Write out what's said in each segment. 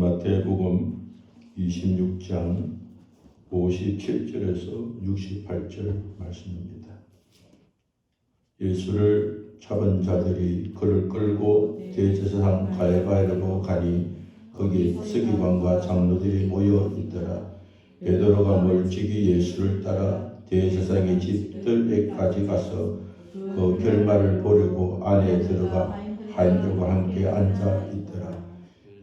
마태복음 26장 57절에서 68절 말씀입니다. 예수를 잡은 자들이 그를 끌고 대제사장 가야바에로 가니 거기 서기관과 장로들이 모여 있더라. 베드로가 멀찍이 예수를 따라 대제사장의 집들에까지 가서 그 결말을 보려고 안에 들어가 하인들과 함께 앉아 있더라.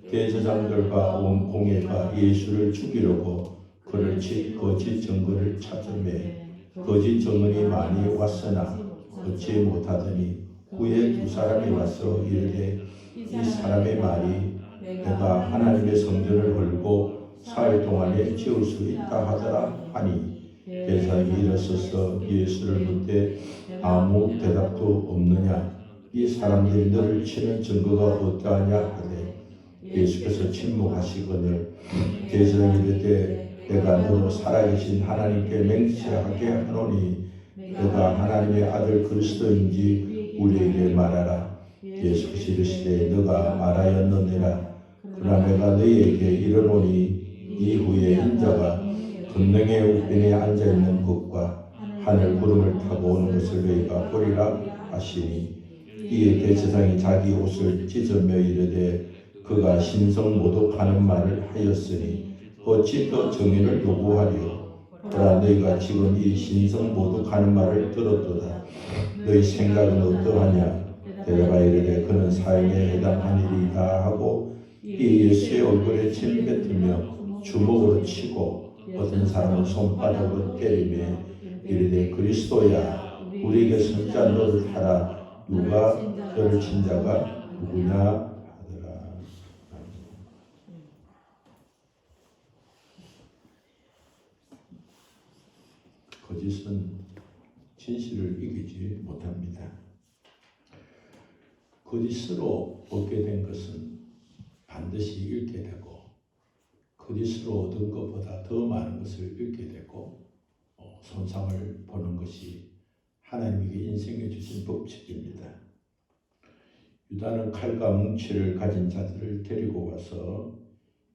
대제사장들과 온 공회가 예수를 죽이려고 그를 칠 거짓 증거를 찾으매 거짓 증언이 많이 왔으나 얻지 못하더니 후에 두 사람이 와서 이르되 이 사람의 말이 내가 하나님의 성전을 헐고 사흘 동안에 지을 수 있다 하더라 하니 대제사장이 일어서서 예수를 묻되 아무 대답도 없느냐? 이 사람들이 너를 치는 증거가 어떠하냐 하되 예수께서 침묵하시거늘 대제사장이 이르되 내가 너로 살아계신 하나님께 맹세하게 하노니 내가 하나님의 아들 그리스도인지 우리에게 말하라. 예수께서 이르시되 너가 말하였느니라. 그러나 내가 너희에게 이르노니 이후에 인자가 권능의 우편에 앉아있는 것과 하늘 구름을 타고 오는 것을 너희가 보리라 하시니 이에 대제사장이 자기 옷을 찢으며 이르되 그가 신성 모독하는 말을 하였으니 어찌 더 정의를 요구하리요. 그러나 너희가 지금 이 신성 모독하는 말을 들었도다. 너희 생각은 어떠하냐? 대답하여 이르되 그는 사형에 해당한 일이다 하고 이 예수의 얼굴에 침 뱉으며 주먹으로 치고 어떤 사람은 손바닥으로 때리며 이르되 그리스도야 우리에게 선자 너를 하라. 누가 너를 친 자가 누구냐 하더라. 거짓은 진실을 이기지 못합니다. 거짓으로 얻게 된 것은 반드시 잃게 되고 거짓으로 얻은 것보다 더 많은 것을 잃게 되고 손상을 보는 것이 하나님에게 인생에 주신 법칙입니다. 유다는 칼과 뭉치를 가진 자들을 데리고 와서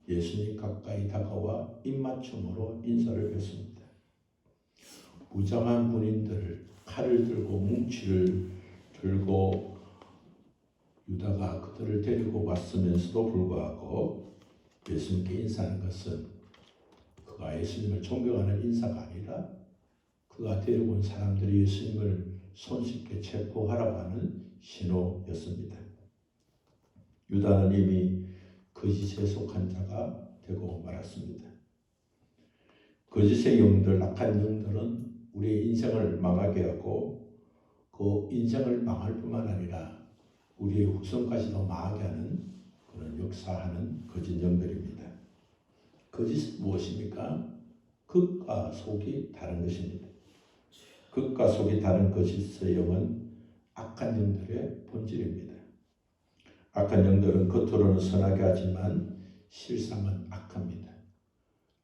예수님 가까이 다가와 입맞춤으로 인사를 뵙습니다. 무장한 군인들을 칼을 들고 뭉치를 들고 유다가 그들을 데리고 왔으면서도 불구하고 예수님께 인사하는 것은 그가 예수님을 존경하는 인사가 아니라 그가 데리고 온 사람들이 예수님을 손쉽게 체포하라고 하는 신호였습니다. 유다는 이미 거짓에 속한 자가 되고 말았습니다. 거짓의 영들, 악한 영들은 우리의 인생을 망하게 하고 그 인생을 망할 뿐만 아니라 우리의 후손까지도 망하게 하는 그런 역사하는 거짓 영들입니다. 거짓은 무엇입니까? 극과 속이 다른 것입니다. 극과 속이 다른 거짓의 영은 악한 영들의 본질입니다. 악한 영들은 겉으로는 선하게 하지만 실상은 악합니다.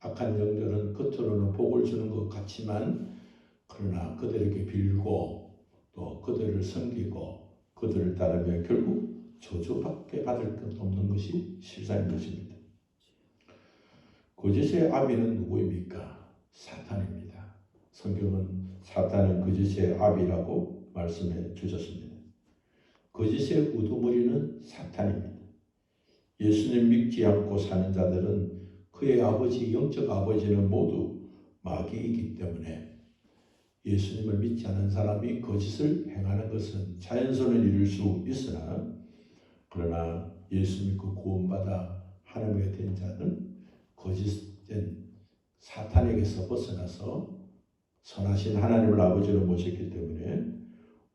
악한 영들은 겉으로는 복을 주는 것 같지만 그러나 그들에게 빌고 또 그들을 섬기고 그들을 따르며 결국 저주밖에 받을 것 없는 것이 실상인 것입니다. 거짓의 아비는 누구입니까? 사탄입니다. 성경은 사탄은 거짓의 아비라고 말씀해 주셨습니다. 거짓의 우두머리는 사탄입니다. 예수님 믿지 않고 사는 자들은 그의 아버지, 영적 아버지는 모두 마귀이기 때문에 예수님을 믿지 않는 사람이 거짓을 행하는 것은 자연스러운 일일 수 있으나 그러나 예수 믿고 구원받아 하나님의 된 자는 거짓된 사탄에게서 벗어나서 선하신 하나님을 아버지로 모셨기 때문에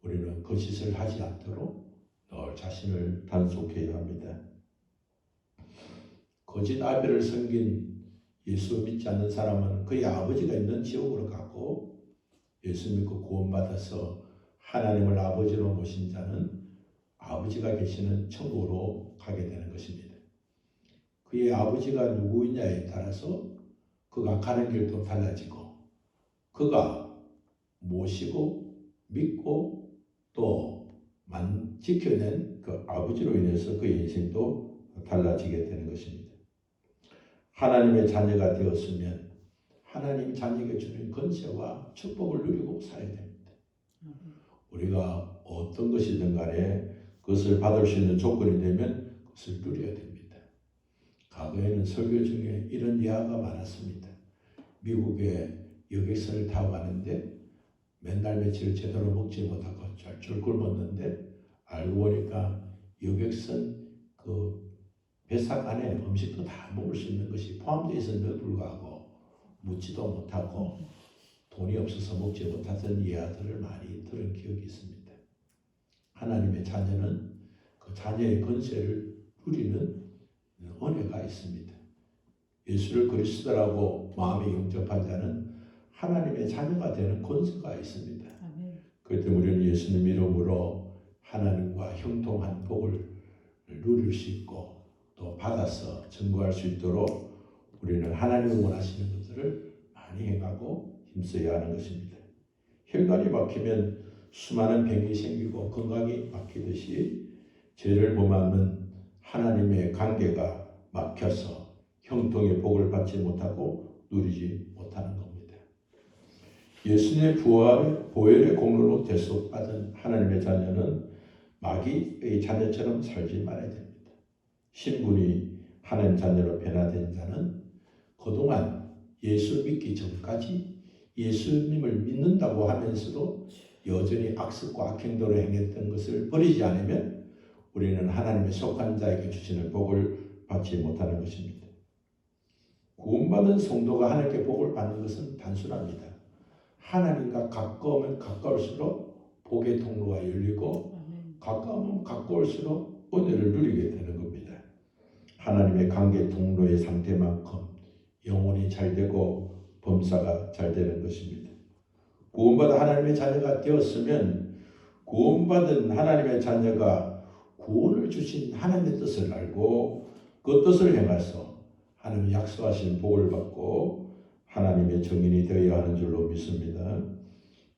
우리는 거짓을 하지 않도록 늘 자신을 단속해야 합니다. 거짓 아비를 섬긴 예수 믿지 않는 사람은 그의 아버지가 있는 지옥으로 가고 예수 믿고 구원받아서 하나님을 아버지로 모신 자는 아버지가 계시는 천국으로 가게 되는 것입니다. 그의 아버지가 누구이냐에 따라서 그가 가는 길도 달라지고 그가 모시고 믿고 또 지켜낸 그 아버지로 인해서 그의 인생도 달라지게 되는 것입니다. 하나님의 자녀가 되었으면 하나님 자녀에게 주는 권세와 축복을 누리고 살아야 됩니다. 우리가 어떤 것이든 간에 그것을 받을 수 있는 조건이 되면 그것을 누려야 됩니다. 과거에는 설교 중에 이런 예화가 많았습니다. 미국에 여객선을 타고 가는데 맨날 며칠 제대로 먹지 못하고 쫄쫄 굶었는데 알고 보니까 여객선 그 배삭 안에 음식도 다 먹을 수 있는 것이 포함되어 있었는데도 불구하고 묻지도 못하고 돈이 없어서 먹지 못하던 예화들을 많이 들은 기억이 있습니다. 하나님의 자녀는 그 자녀의 권세를 누리는 은혜가 있습니다. 예수를 그리스도라고 마음에 영접한 자는 하나님의 자녀가 되는 권세가 있습니다. 그렇기 때문에 우리는 예수님 이름으로 하나님과 형통한 복을 누릴 수 있고 또 받아서 증거할 수 있도록 우리는 하나님이 원하시는 것들을 많이 행하고 힘써야 하는 것입니다. 혈관이 막히면 수많은 병이 생기고 건강이 막히듯이 죄를 범하면 하나님의 관계가 막혀서 형통의 복을 받지 못하고 누리지 못하는 겁니다. 예수님의 부활의 보혈의 공로로 대속받은 하나님의 자녀는 마귀의 자녀처럼 살지 말아야 됩니다. 신분이 하나님 자녀로 변화된 자는 그동안 예수 믿기 전까지 예수님을 믿는다고 하면서도 여전히 악습과 악행도로 행했던 것을 버리지 않으면 우리는 하나님의 속한 자에게 주시는 복을 받지 못하는 것입니다. 구원받은 성도가 하나님께 복을 받는 것은 단순합니다. 하나님과 가까우면 가까울수록 복의 통로가 열리고 가까우면 가까울수록 은혜를 누리게 되는 겁니다. 하나님의 관계 통로의 상태만큼 영혼이 잘 되고 범사가 잘 되는 것입니다. 구원받은 하나님의 자녀가 되었으면 구원받은 하나님의 자녀가 구원을 주신 하나님의 뜻을 알고 그 뜻을 행해서 하나님이 약속하신 복을 받고 하나님의 증인이 되어야 하는 줄로 믿습니다.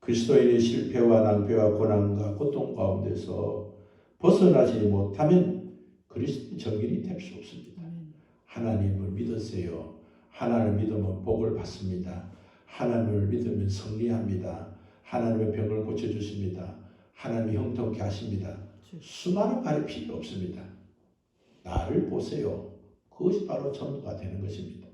그리스도인의 실패와 낭패와 고난과 고통 가운데서 벗어나지 못하면 그리스도의 증인이 될 수 없습니다. 하나님을 믿으세요. 하나님을 믿으면 복을 받습니다. 하나님을 믿으면 승리합니다. 하나님의 병을 고쳐주십니다. 하나님이 형통케 하십니다. 수많은 말이 필요 없습니다. 나를 보세요. 그것이 바로 전도가 되는 것입니다.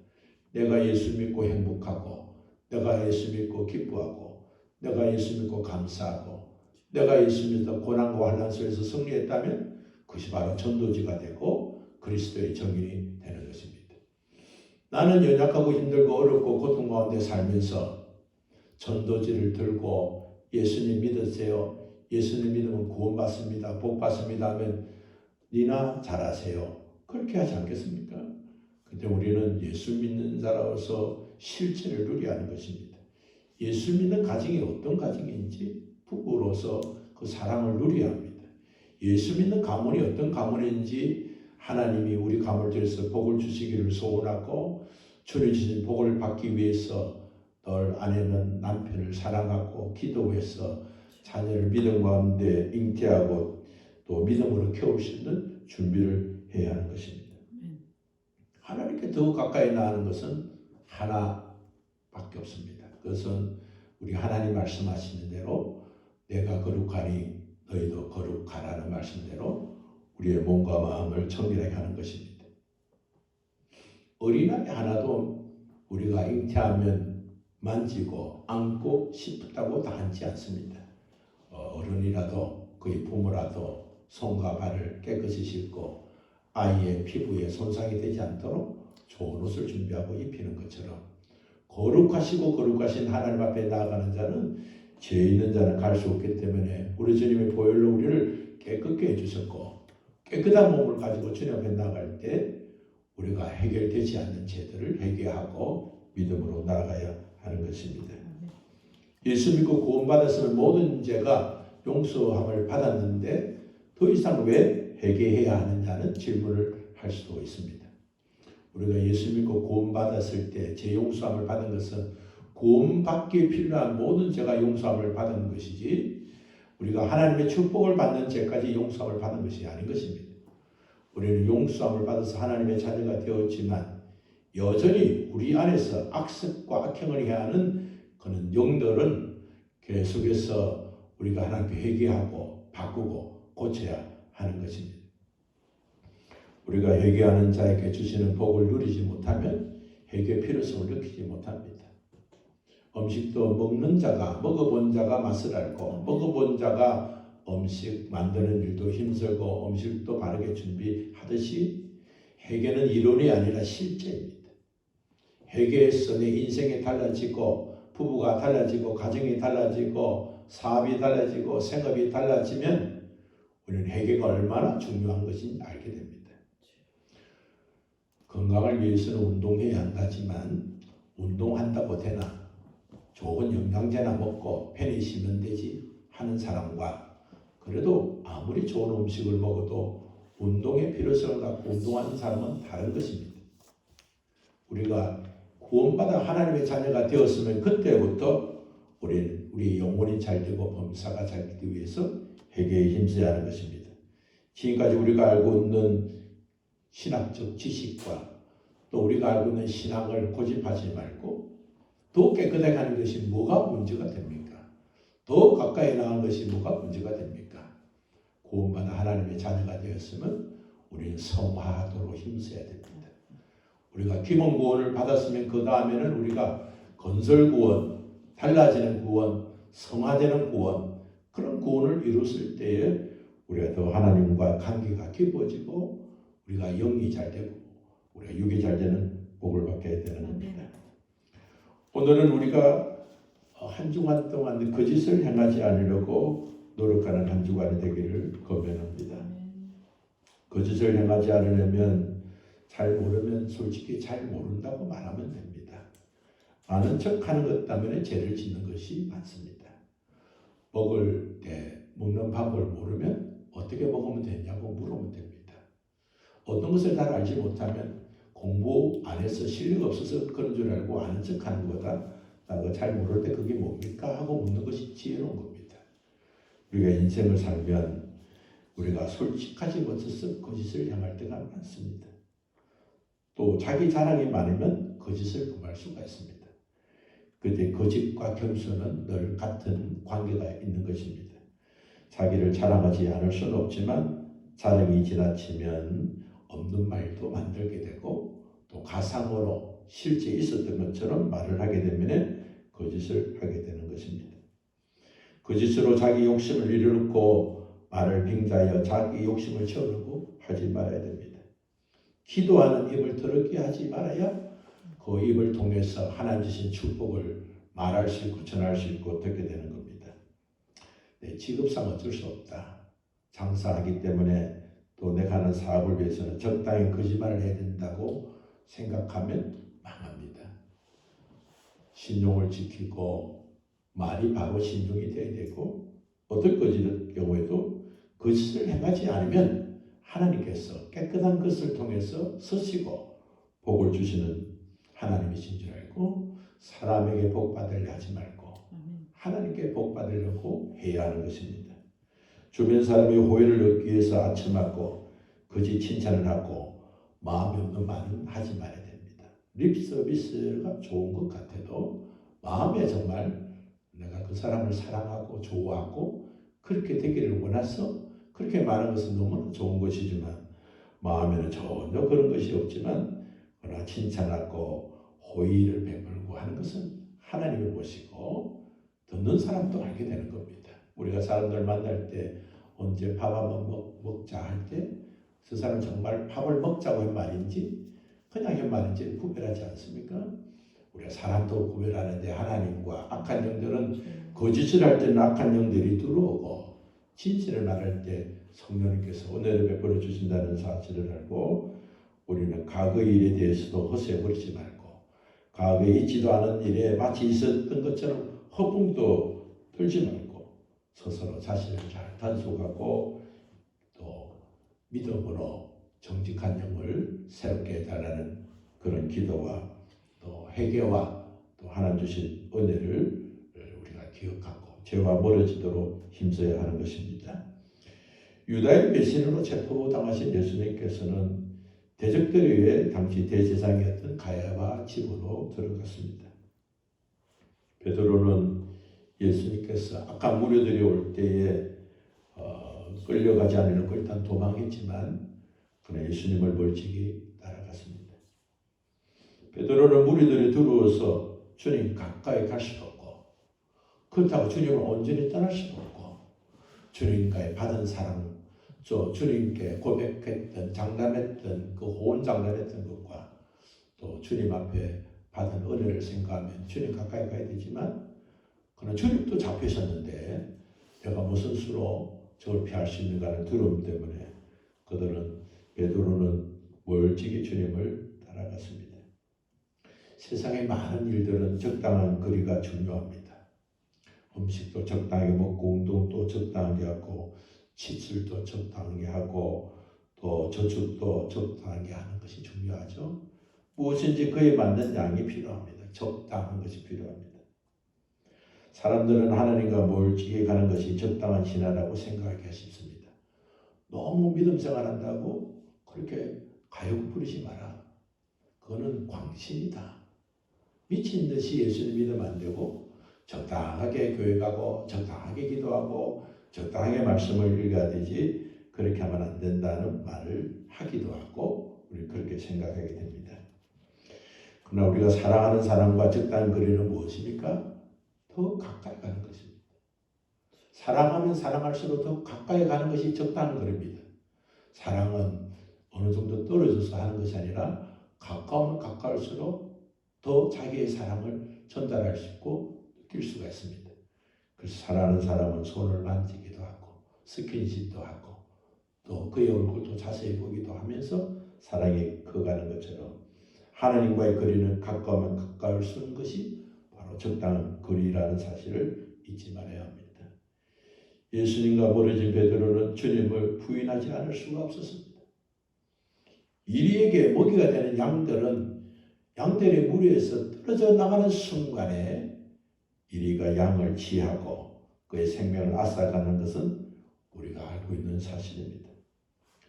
내가 예수 믿고 행복하고 내가 예수 믿고 기뻐하고 내가 예수 믿고 감사하고 내가 예수 믿어 고난과 환난 속에서 승리했다면 그것이 바로 전도지가 되고 그리스도의 증인이 되는 것입니다. 나는 연약하고 힘들고 어렵고 고통 가운데 살면서 전도지를 들고 예수님 믿으세요. 예수님 믿으면 구원받습니다. 복받습니다 하면 니나 잘하세요. 그렇게 하지 않겠습니까? 근데 우리는 예수 믿는 자로서 실체를 누려야 하는 것입니다. 예수 믿는 가정이 어떤 가정인지 부부로서 그 사랑을 누려야 합니다. 예수 믿는 가문이 어떤 가문인지 하나님이 우리 가문을 통해서 복을 주시기를 소원하고 주님 주신 복을 받기 위해서 늘 아내는 남편을 사랑하고 기도해서 자녀를 믿음 가운데 잉태하고 또 믿음으로 키울 수 있는 준비를 해야 하는 것입니다. 하나님께 더 가까이 나가는 것은 하나밖에 없습니다. 그것은 우리 하나님 말씀하시는 대로 내가 거룩하니 너희도 거룩하라는 말씀대로 우리의 몸과 마음을 정결하게 하는 것입니다. 어린아이 하나도 우리가 잉태하면 만지고 안고 싶다고 다 앉지 않습니다. 어른이라도 그의 부모라도 손과 발을 깨끗이 씻고 아이의 피부에 손상이 되지 않도록 좋은 옷을 준비하고 입히는 것처럼 거룩하시고 거룩하신 하나님 앞에 나아가는 자는 죄 있는 자는 갈 수 없기 때문에 우리 주님의 보혈로 우리를 깨끗게 해주셨고 깨끗한 몸을 가지고 주님 앞에 나아갈 때 우리가 해결되지 않는 죄들을 해결하고 믿음으로 나아가야 하는 것입니다. 예수 믿고 구원받았으면 모든 죄가 용서함을 받았는데 더 이상 왜 회개해야 하느냐는 질문을 할 수도 있습니다. 우리가 예수 믿고 구원받았을 때 죄 용서함을 받은 것은 구원받기에 필요한 모든 죄가 용서함을 받은 것이지 우리가 하나님의 축복을 받는 죄까지 용서함을 받은 것이 아닌 것입니다. 우리는 용서함을 받아서 하나님의 자녀가 되었지만 여전히 우리 안에서 악습과 악행을 해하는 그런 영들은 계속해서 우리가 하나님께 회개하고 바꾸고 고쳐야 하는 것입니다. 우리가 회개하는 자에게 주시는 복을 누리지 못하면 회개의 필요성을 느끼지 못합니다. 음식도 먹는 자가 먹어본 자가 맛을 알고 먹어본 자가 음식 만드는 일도 힘들고 음식도 바르게 준비하듯이 회개는 이론이 아니라 실제입니다. 회개에서 내 인생이 달라지고 부부가 달라지고 가정이 달라지고 사업이 달라지고 생업이 달라지면 우리는 회개가 얼마나 중요한 것인지 알게 됩니다. 건강을 위해서는 운동해야 한다지만 운동한다고 되나 좋은 영양제나 먹고 편히 쉬면 되지 하는 사람과 그래도 아무리 좋은 음식을 먹어도 운동의 필요성을 갖고 운동하는 사람은 다른 것입니다. 우리가 구원받아 하나님의 자녀가 되었으면 그때부터 우리 영혼이 잘 되고 범사가 잘 되기 위해서 회개에 힘써야 하는 것입니다. 지금까지 우리가 알고 있는 신학적 지식과 또 우리가 알고 있는 신앙을 고집하지 말고 더 깨끗하게 하는 것이 뭐가 문제가 됩니까? 더 가까이 나가는 것이 뭐가 문제가 됩니까? 구원받아 하나님의 자녀가 되었으면 우리는 성화하도록 힘써야 됩니다. 우리가 기본 구원을 받았으면 그 다음에는 우리가 건설 구원, 달라지는 구원, 성화되는 구원 그런 구원을 이뤘을 때에 우리가 더 하나님과 관계가 깊어지고 우리가 영이 잘 되고 우리가 육이 잘 되는 복을 받게 되는 겁니다. 오늘은 우리가 한 주간 동안 거짓을 행하지 않으려고 노력하는 한 주간이 되기를 권면합니다. 거짓을 행하지 않으려면 잘 모르면 솔직히 잘 모른다고 말하면 됩니다. 아는 척하는 것 때문에 죄를 짓는 것이 많습니다. 먹을 때 먹는 방법을 모르면 어떻게 먹으면 되냐고 물으면 됩니다. 어떤 것을 잘 알지 못하면 공부 안 해서 실력 없어서 그런 줄 알고 아는 척하는 거다. 나가 잘 모를 때 그게 뭡니까? 하고 묻는 것이 지혜로운 겁니다. 우리가 인생을 살면 우리가 솔직하지 못해서 거짓을 향할 때가 많습니다. 또 자기 자랑이 많으면 거짓을 금할 수가 있습니다. 그때 거짓과 겸손은 늘 같은 관계가 있는 것입니다. 자기를 자랑하지 않을 수는 없지만 자랑이 지나치면 없는 말도 만들게 되고 또 가상으로 실제 있었던 것처럼 말을 하게 되면 거짓을 하게 되는 것입니다. 거짓으로 자기 욕심을 이루고 말을 빙자하여 자기 욕심을 채우려고 하지 말아야 됩니다. 기도하는 입을 더럽게 하지 말아야 그 입을 통해서 하나님 주신 축복을 말할 수 있고 전할 수 있고 듣게 되는 겁니다. 내 직업상 어쩔 수 없다. 장사하기 때문에 또 내가 하는 사업을 위해서는 적당히 거짓말을 해야 된다고 생각하면 망합니다. 신용을 지키고 말이 바로 신용이 되어야 되고 어떨 경우에도 거짓을 행하지 않으면 하나님께서 깨끗한 것을 통해서 쓰시고 복을 주시는 하나님이신 줄 알고 사람에게 복 받으려 하지 말고 하나님께 복 받으려고 해야 하는 것입니다. 주변 사람의 호의를 얻기 위해서 아첨하고 거짓 칭찬을 하고 마음이 없는 말은 하지 말아야 됩니다. 립 서비스가 좋은 것 같아도 마음에 정말 내가 그 사람을 사랑하고 좋아하고 그렇게 되기를 원해서 그렇게 말하는 것은 너무나 좋은 것이지만 마음에는 전혀 그런 것이 없지만 그러나 칭찬하고 호의를 베풀고 하는 것은 하나님을 보시고 듣는 사람도 알게 되는 겁니다. 우리가 사람들 만날 때 언제 밥 한번 먹자 할 때 그 사람 정말 밥을 먹자고 한 말인지 그냥 한 말인지 구별하지 않습니까? 우리가 사람도 구별하는데 하나님과 악한 영들은 거짓을 할 때는 악한 영들이 들어오고 진실을 말할 때 성령님께서 은혜를 베풀어 주신다는 사실을 알고 우리는 과거의 일에 대해서도 허세버리지 말고 과거에 있지도 않은 일에 마치 있었던 것처럼 허풍도 들지 말고 스스로 자신을 잘 단속하고 또 믿음으로 정직한 영을 새롭게 해달라는 그런 기도와 또 회개와 또 하나님 주신 은혜를 우리가 기억하고 죄와 멀어지도록 힘써야 하는 것입니다. 유다의 배신으로 체포당하신 예수님께서는 대적들에 의해 당시 대제사장이었던 가야바 집으로 들어갔습니다. 베드로는 예수님께서 아까 무리들이 올 때에 끌려가지 않으려고 일단 도망했지만 그러나 예수님을 멀찍이 따라갔습니다. 베드로는 무리들이 들어와서 주님 가까이 갈 수도 없고 그렇다고 주님을 온전히 떠날 수도 없고 주님과의 받은 사랑, 주님께 고백했던 장담했던 그 호언 장담했던 것과 또 주님 앞에 받은 은혜를 생각하면 주님 가까이 가야 되지만 그러나 주님도 잡히셨는데 내가 무슨 수로 저를 피할 수 있는가 하는 두려움 때문에 베드로는 멀찍이 주님을 따라갔습니다. 세상의 많은 일들은 적당한 거리가 중요합니다. 음식도 적당하게 먹고 운동도 적당하게 하고 지출도 적당하게 하고 또 저축도 적당하게 하는 것이 중요하죠. 무엇인지 그에 맞는 양이 필요합니다. 적당한 것이 필요합니다. 사람들은 하나님과 멀찍이 가는 것이 적당한 신앙이라고 생각하기가 쉽습니다. 너무 믿음 생활한다고 그렇게 가요구 부리지 마라. 그거는 광신이다. 미친 듯이 예수님 믿으면 안 되고 적당하게 교회 가고 적당하게 기도하고 적당하게 말씀을 읽어야 되지 그렇게 하면 안 된다는 말을 하기도 하고 우리 그렇게 생각하게 됩니다. 그러나 우리가 사랑하는 사람과 적당한 거리는 무엇입니까? 더 가까이 가는 것입니다. 사랑하면 사랑할수록 더 가까이 가는 것이 적당한 거리입니다. 사랑은 어느 정도 떨어져서 하는 것이 아니라 가까우면 가까울수록 더 자기의 사랑을 전달할 수 있고 느낄 수가 있습니다. 그래서 사랑하는 사람은 손을 만지기도 하고 스킨십도 하고 또 그의 얼굴도 자세히 보기도 하면서 사랑이 커가는 것처럼 하나님과의 거리는 가까우면 가까울수록 것이 바로 적당한 거리라는 사실을 잊지 말아야 합니다. 예수님과 멀어진 베드로는 주님을 부인하지 않을 수가 없었습니다. 이리에게 먹이가 되는 양들의 무리에서 떨어져 나가는 순간에 이리가 양을 취하고 그의 생명을 앗아가는 것은 우리가 알고 있는 사실입니다.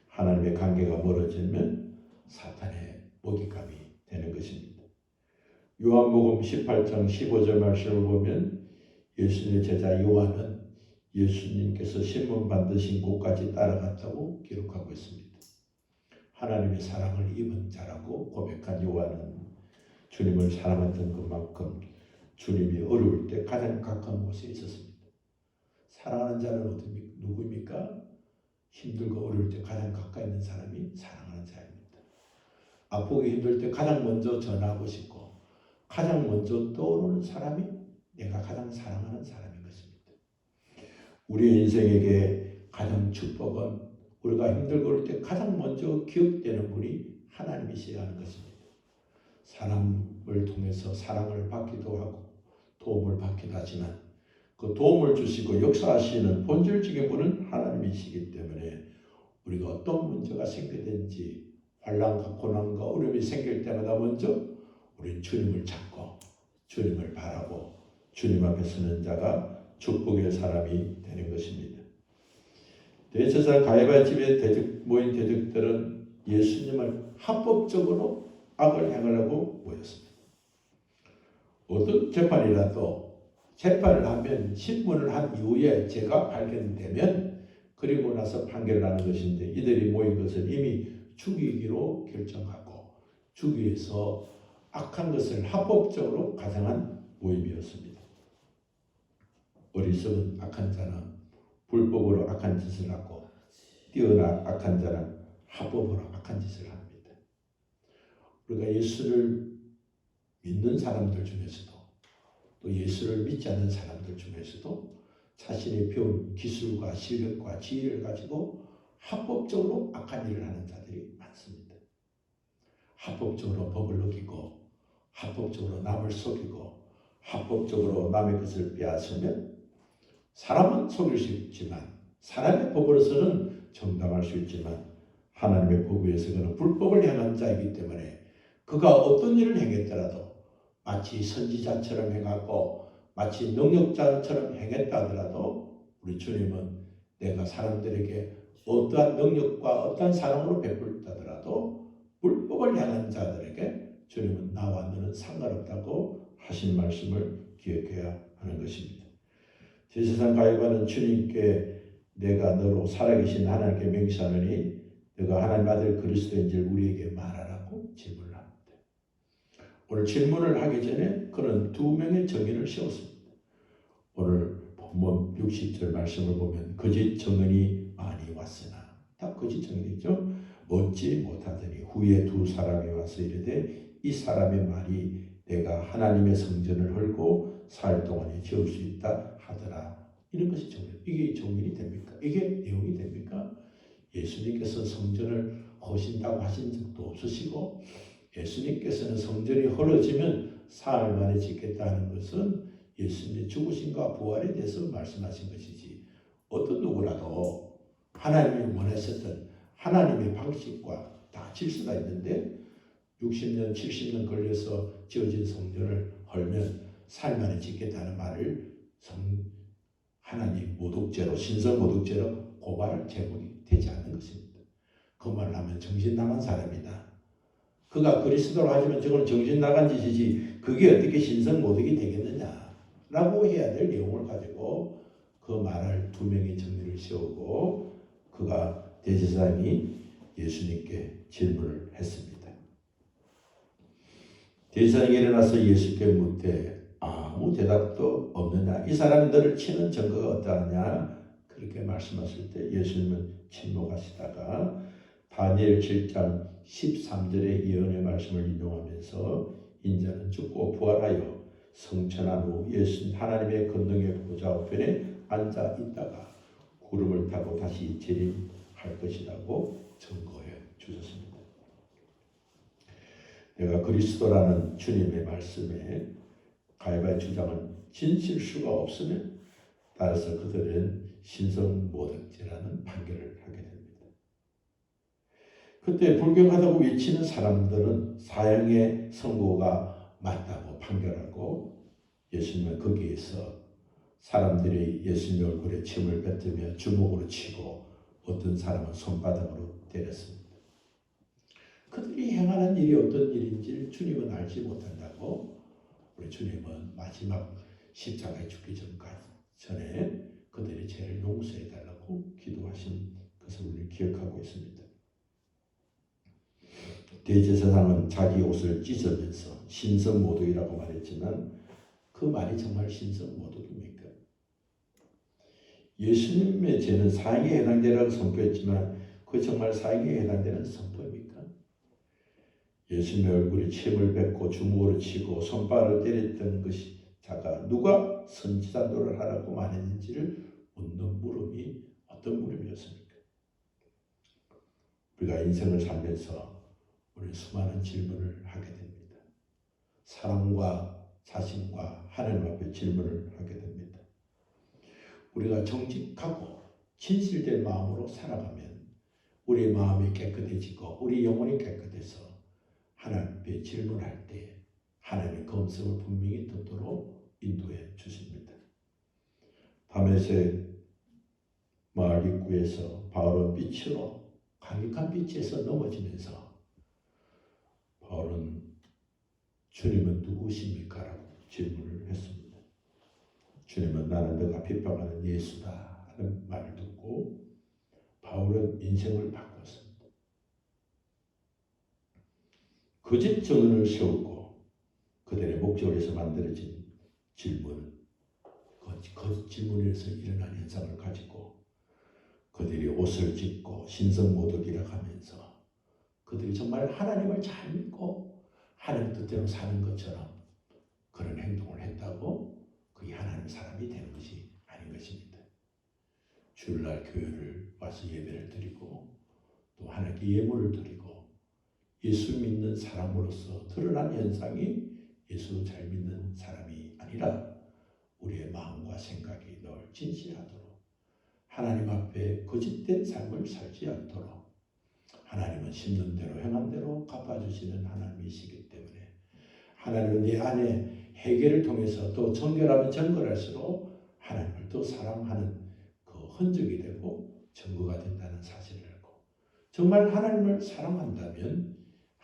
하나님의 관계가 멀어지면 사탄의 먹잇감이 되는 것입니다. 요한복음 18장 15절 말씀을 보면 예수님의 제자 요한은 예수님께서 신문 받으신 곳까지 따라갔다고 기록하고 있습니다. 하나님의 사랑을 입은 자라고 고백한 요한은 주님을 사랑했던 그만큼 주님이 어려울 때 가장 가까운 곳에 있었습니다. 사랑하는 자는 누구입니까? 힘들고 어려울 때 가장 가까이 있는 사람이 사랑하는 자입니다. 아프고 힘들 때 가장 먼저 전하고 싶고 가장 먼저 떠오르는 사람이 내가 가장 사랑하는 사람인 것입니다. 우리 인생에게 가장 축복은 우리가 힘들고 어려울 때 가장 먼저 기억되는 분이 하나님이셔야 하는 것입니다. 사람을 통해서 사랑을 받기도 하고 도움을 받기도 하지만 그 도움을 주시고 역사하시는 본질적인 분은 하나님이시기 때문에 우리가 어떤 문제가 생기든지 환난과 고난과 어려움이 생길 때마다 먼저 우리는 주님을 찾고 주님을 바라고 주님 앞에 서는 자가 축복의 사람이 되는 것입니다. 대제사장 가야바 집에 모인 대적들은 예수님을 합법적으로 악을 행하려고 모였습니다. 어떤 재판을 하면 신문을 한 이후에 죄가 발견되면 그리고 나서 판결을 하는 것인데 이들이 모인 것은 이미 죽이기로 결정하고 죽이기 위해서 악한 것을 합법적으로 가정한 모임이었습니다. 어리석은 악한 자는 불법으로 악한 짓을 하고 뛰어난 악한 자는 합법으로 악한 짓을 합니다. 우리가 예수를 믿는 사람들 중에서도 또 예수를 믿지 않는 사람들 중에서도 자신이 배운 기술과 실력과 지혜를 가지고 합법적으로 악한 일을 하는 자들이 많습니다. 합법적으로 법을 어기고 합법적으로 남을 속이고 합법적으로 남의 것을 빼앗으면 사람은 속일 수 있지만 사람의 법으로서는 정당할 수 있지만 하나님의 법 위에서 그는 불법을 행한 자이기 때문에 그가 어떤 일을 행했더라도 마치 선지자처럼 행하고 마치 능력자처럼 행했다 하더라도 우리 주님은 내가 사람들에게 어떠한 능력과 어떠한 사랑으로 베풀다 하더라도 불법을 향한 자들에게 주님은 나와 너는 상관없다고 하신 말씀을 기억해야 하는 것입니다. 제사장 가야바는 주님께 내가 너로 살아계신 하나님께 맹세하노니 너가 하나님 아들 그리스도인지를 우리에게 말하라고 질문을 합니다. 오늘 질문을 하기 전에 그는 두 명의 증인을 세웠습니다. 오늘 본문 60절 말씀을 보면 거짓 증언이 많이 왔으나 다 거짓 증언이죠. 얻지 못하더니 후에 두 사람이 와서 이르되 이 사람의 말이 내가 하나님의 성전을 헐고 사흘 동안에 지을 수 있다 하더라. 이런 것이 증언. 이게 증언이 됩니까? 이게 내용이 됩니까? 예수님께서 성전을 허신다고 하신 적도 없으시고 예수님께서는 성전이 헐어지면 사흘 만에 짓겠다는 것은 예수님의 죽으심과 부활에 대해서 말씀하신 것이지 어떤 누구라도 하나님이 원하셨던 하나님의 방식과 다 질서가 있는데 60년, 70년 걸려서 지어진 성전을 헐면 사흘 만에 짓겠다는 말을 하나님 모독죄로 신성 모독죄로 고발할 제목이 되지 않는 것입니다. 그 말을 하면 정신 나간 사람이다. 그가 그리스도로 하지만 저건 정신 나간 짓이지 그게 어떻게 신성 모독이 되겠느냐라고 해야 될 내용을 가지고 그 말을 두 명의 정리를 세우고 그가 대제사장이 예수님께 질문을 했습니다. 대제사장이 일어나서 예수께 묻되 아무 대답도 없느냐? 이 사람이 너를 치는 증거가 어떠하냐? 그렇게 말씀하실 때 예수님은 침묵하시다가 다니엘 7장 13절의 예언의 말씀을 인용하면서 인자는 죽고 부활하여 성천한 후 예수 하나님의 권능의 보좌 우편에 앉아 있다가 구름을 타고 다시 재림할 것이라고 증거해 주셨습니다. 내가 그리스도라는 주님의 말씀에 가야바의 주장은 진실수가 없으면 따라서 그들은 신성모독죄라는 판결을 하게 됩니다. 그때 불경하다고 외치는 사람들은 사형의 선고가 맞다고 판결하고 예수님은 거기에서 사람들이 예수님 얼굴에 침을 뱉으며 주먹으로 치고 어떤 사람은 손바닥으로 때렸습니다. 그들이 행하는 일이 어떤 일인지 주님은 알지 못한다고 우리 주님은 마지막 십자가에 죽기 전에 그들의 죄를 용서해달라고 기도하신 것을 우리는 기억하고 있습니다. 대제사장은 자기 옷을 찢으면서 신성모독이라고 말했지만 그 말이 정말 신성모독입니까? 예수님의 죄는 사형에 해당되라고 선포했지만 그 정말 사형에 해당되는 선포입니까? 예수님의 얼굴에 침을 뱉고 주먹으로 치고 손발을 때렸던 것이 자가 누가 선지자노를 하라고 말했는지를 묻는 물음이 어떤 물음이었습니까? 우리가 인생을 살면서 우리는 수많은 질문을 하게 됩니다. 사람과 자신과 하나님 앞에 질문을 하게 됩니다. 우리가 정직하고 진실된 마음으로 살아가면 우리 마음이 깨끗해지고 우리 영혼이 깨끗해서 하나님 앞에 질문할 때 하나님의 검성을 분명히 듣도록 인도해 주십니다. 다메섹 마을 입구에서 바울은 빛으로 강력한 빛에서 넘어지면서 바울은 주님은 누구십니까? 라고 질문을 했습니다. 주님은 나는 너가 핍박하는 예수다 하는 말을 듣고 바울은 인생을 바꿨습니다. 거짓 증언을 세우고 그들의 목적을 위해서 만들어진 질문은 거짓 질문에서 일어난 현상을 가지고 그들이 옷을 찢고 신성모독이라 하면서 그들이 정말 하나님을 잘 믿고 하나님 뜻대로 사는 것처럼 그런 행동을 했다고 그게 하나님의 사람이 되는 것이 아닌 것입니다. 주일날 교회를 와서 예배를 드리고 또 하나님께 예물을 드리고 예수 믿는 사람으로서 드러난 현상이 예수 잘 믿는 사람이 아니라 우리의 마음과 생각이 늘 진실하도록 하나님 앞에 거짓된 삶을 살지 않도록 하나님은 심는 대로 행한 대로 갚아주시는 하나님이시기 때문에 하나님은 내 안에 회개를 통해서 또 정결하면 정결할수록 하나님을 더 사랑하는 그 흔적이 되고 증거가 된다는 사실을 알고 정말 하나님을 사랑한다면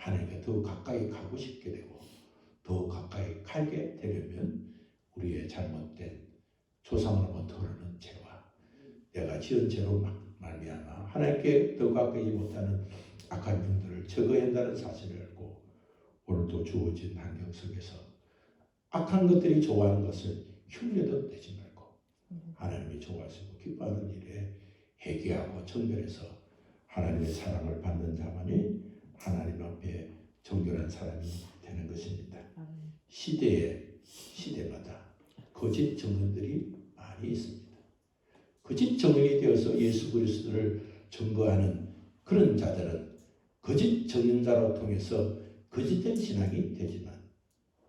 하나님께 더 가까이 가고 싶게 되고 더 가까이 가게 되려면 우리의 잘못된 조상으로부터 흐르는 죄와 내가 지은 죄로 말미암아 하나님께 더 가까이 못하는 악한 영들을 제거해야 한다는 사실을 알고 오늘도 주어진 환경 속에서 악한 것들이 좋아하는 것을 흉내도 내지 말고 하나님이 좋아하시고 기뻐하는 일에 회개하고 정결해서 하나님의 사랑을 받는 자만이 하나님 앞에 정결한 사람이 되는 것입니다. 시대마다 거짓 정언들이 많이 있습니다. 거짓 정언이 되어서 예수 그리스도를 증거하는 그런 자들은 거짓 정언자로 통해서 거짓된 신앙이 되지만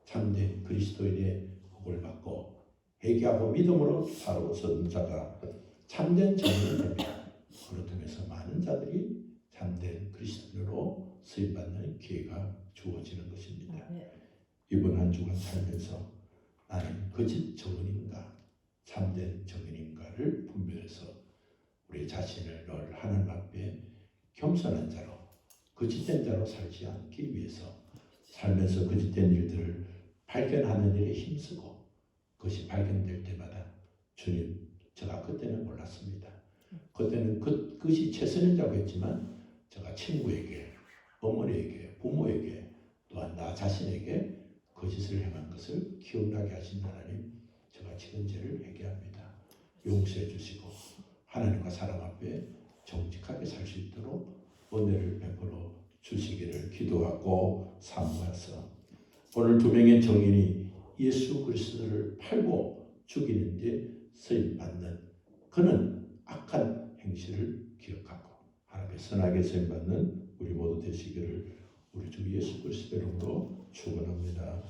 참된 그리스도인의 복을 받고 회개하고 믿음으로 살아오던 자가 참된 정언이 됩니다. 그로 통해서 많은 자들이 참된 그리스도인으로 쓰임받는 기회가 주어지는 것입니다. 이번 한 주간 살면서 나는 거짓 정언인가 참된 정언인가를 분별해서 우리 자신을 늘 하나님 앞에 겸손한 자로 거짓된 자로 살지 않기 위해서 살면서 거짓된 일들을 발견하는 일에 힘쓰고 그것이 발견될 때마다 주님 제가 그때는 몰랐습니다. 그때는 그것이 최선인 줄 알겠지만 제가 친구에게 어머니에게 부모에게 또한 나 자신에게 거짓을 행한 것을 기억나게 하신 하나님 제가 지은 죄를 회개합니다. 용서해 주시고 하나님과 사람 앞에 정직하게 살 수 있도록 은혜를 베풀어 주시기를 기도하고 사모하서 오늘 두 명의 정인이 예수 그리스도를 팔고 죽이는데 쓰임받는 그는 악한 행실을 기억하고 하나님의 선하게 쓰임받는 우리 모두 되시기를 우리 주 예수 그리스도 이름으로 축원합니다.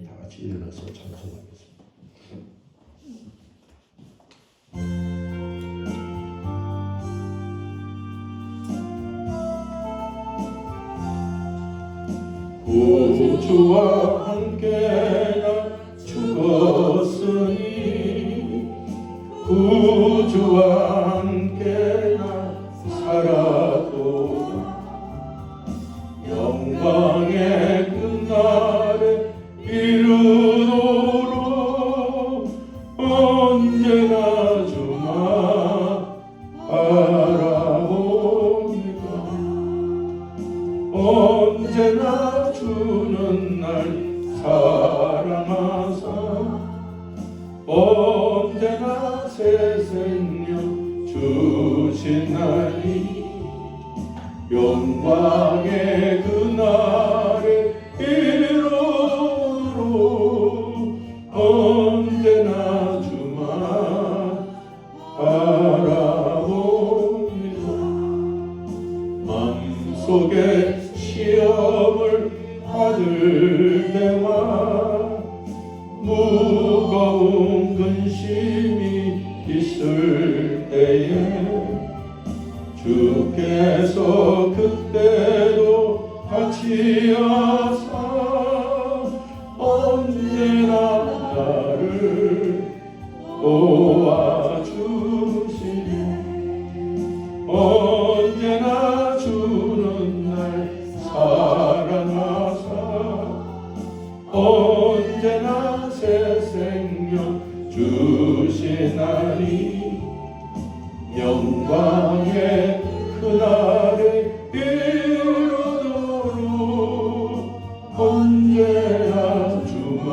다 같이 일어나서 찬송하겠습니다. 구주와 함께 나 죽었으니 구주와 함께 나 살았도다 영광의 끝날에 이르도록 언제나 주만 바라봅니다. 언제나 주는 날 사랑하사 언제나 새 생명 주시나니 영광의 그날에 이르도록 언제나 주만 바라봅니다. 마음속에 시험을 받을 때와 무거운 근심이 있을 때에 주께서 그때도 같이 하사 언제나 나를 도와주시니 언제나 주는 날 사랑하사 언제나 새 생명 주시나니 영광의 그날에 이르도록 언제나 주만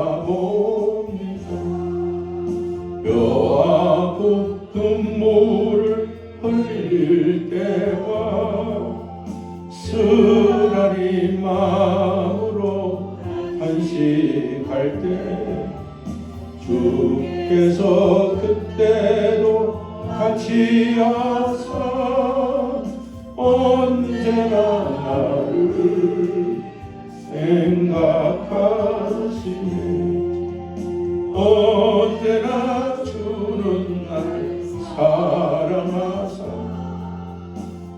바라봅니다. 뼈 아픈 눈물을 흘릴 때와 쓰라린 마음으로 한식할 때 주께서 그때도 같이 하사 언제나 나를 생각하시네 언제나 주는 날 사랑하사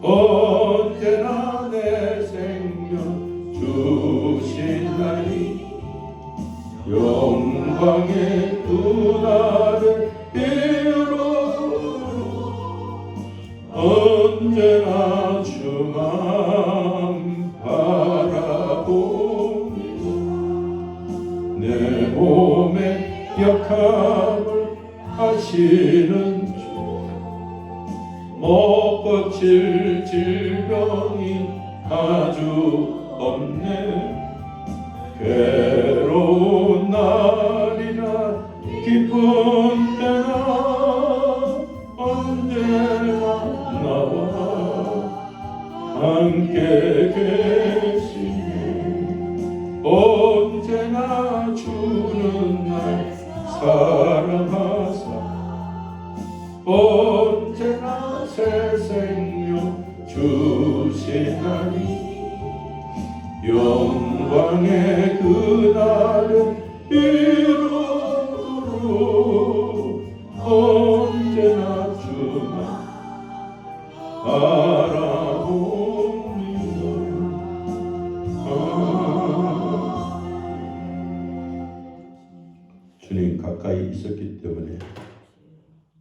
언제나 내 생명 주시나니 영광의 그날에 이르도록 언제나 주만 참을 하시는 주 못 고칠 질병이 아주 없네 괴로운 날이나 기쁜 때나 언제나 나와 함께 계시네 언제나 주는 날 사랑하사 언제나 새 생명 주시나니 영광의 그날을 이루도록 언제나 주만 바라봅니다. 주님 가까이 있었기 때문에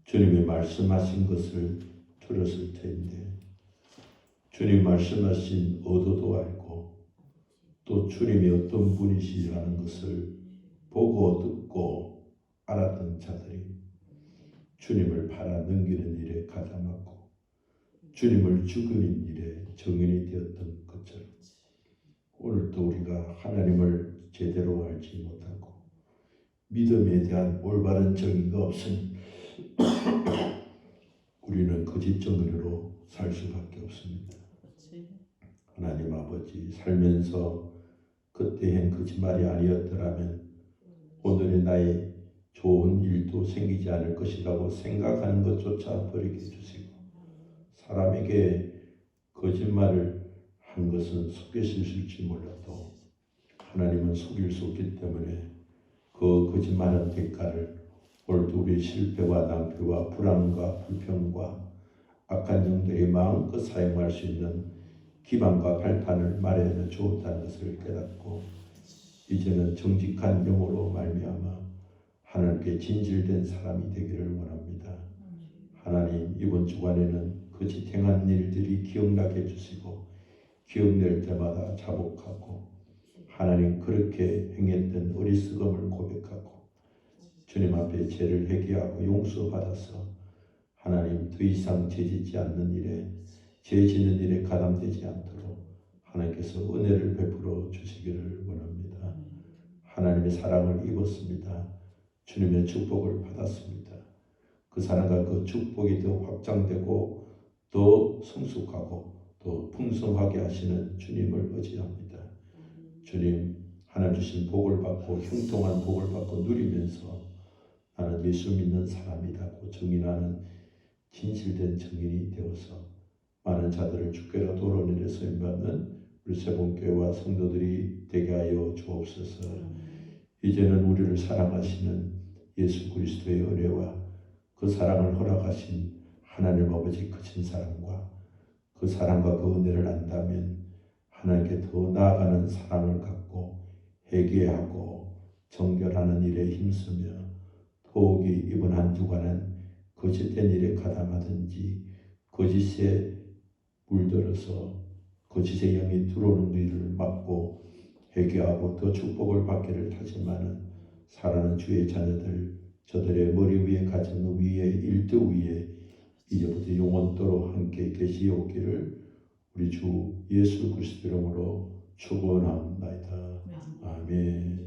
주님이 말씀하신 것을 들었을 텐데 주님 말씀하신 의도도 알고 또 주님이 어떤 분이시라는 것을 보고 듣고 알았던 자들이 주님을 팔아 넘기는 일에 가담하고 주님을 죽이는 일에 정인이 되었던 것처럼 오늘도 우리가 하나님을 제대로 알지 못하고 믿음에 대한 올바른 정의가 없으니 우리는 거짓 정의로 살 수밖에 없습니다. 하나님 아버지 살면서 그때 한 거짓말이 아니었더라면 오늘의 나의 좋은 일도 생기지 않을 것이라고 생각하는 것조차 버리게 해주시고 사람에게 거짓말을 한 것은 속일 수 있을지 몰라도 하나님은 속일 수 없기 때문에 그 거짓말한 대가를 오늘도 우리의 실패와 낭패와 불안과 불평과 악한 영들이 마음껏 사용할 수 있는 기반과 발판을 마련해 주었다는 것을 깨닫고 이제는 정직한 영으로 말미암아 하나님께 진실된 사람이 되기를 원합니다. 하나님 이번 주간에는 거짓 행한 일들이 기억나게 해주시고 기억낼 때마다 자복하고 하나님 그렇게 행했던 어리석음을 고백하고 주님 앞에 죄를 회개하고 용서받아서 하나님 더 이상 죄짓지 않는 일에 죄 짓는 일에 가담되지 않도록 하나님께서 은혜를 베풀어 주시기를 원합니다. 하나님의 사랑을 입었습니다. 주님의 축복을 받았습니다. 그 사랑과 그 축복이 더 확장되고 더 성숙하고 더 풍성하게 하시는 주님을 의지합니다. 주님 하나님 주신 복을 받고 형통한 복을 받고 누리면서 나는 예수 믿는 사람이라고 증인하는 진실된 증인이 되어서 많은 자들을 주께로 도로내려 쓰임받는 우리 세봉교회와 성도들이 되게 하여 주옵소서. 이제는 우리를 사랑하시는 예수 그리스도의 은혜와 그 사랑을 허락하신 하나님 아버지 크신 사랑과 그 사랑과 그 은혜를 안다면 하나님께 더 나아가는 사랑을 갖고 회개하고 정결하는 일에 힘쓰며 더욱이 이번 한 주간은 거짓된 일에 가담하든지 거짓에 물들어서 거짓의 영이 들어오는 일을 막고 회개하고 더 축복을 받기를 다짐하는 사랑하는 주의 자녀들 저들의 머리 위에 가정 위에 일도 위에 이제부터 영원토록 함께 계시옵기를 우리 주 예수 그리스도 이름으로 축원합니다. 아멘.